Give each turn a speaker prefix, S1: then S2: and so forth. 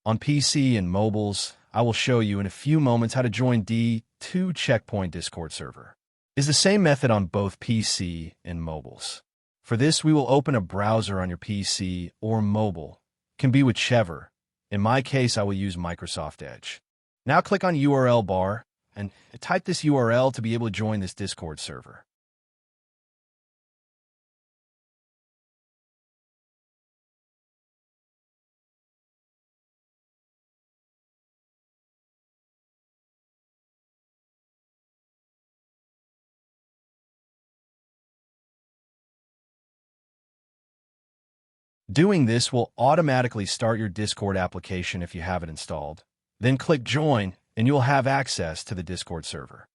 S1: On PC and mobiles, I will show you in a few moments how to join D2CHECKPOINT Discord server. It's the same method on both PC and mobiles. For this, we will open a browser on your PC or mobile. It can be whichever. In my case, I will use Microsoft Edge. Now click on URL bar and type this URL to be able to join this Discord server. Doing this will automatically start your Discord application if you have it installed. Then click Join, and you will have access to the Discord server.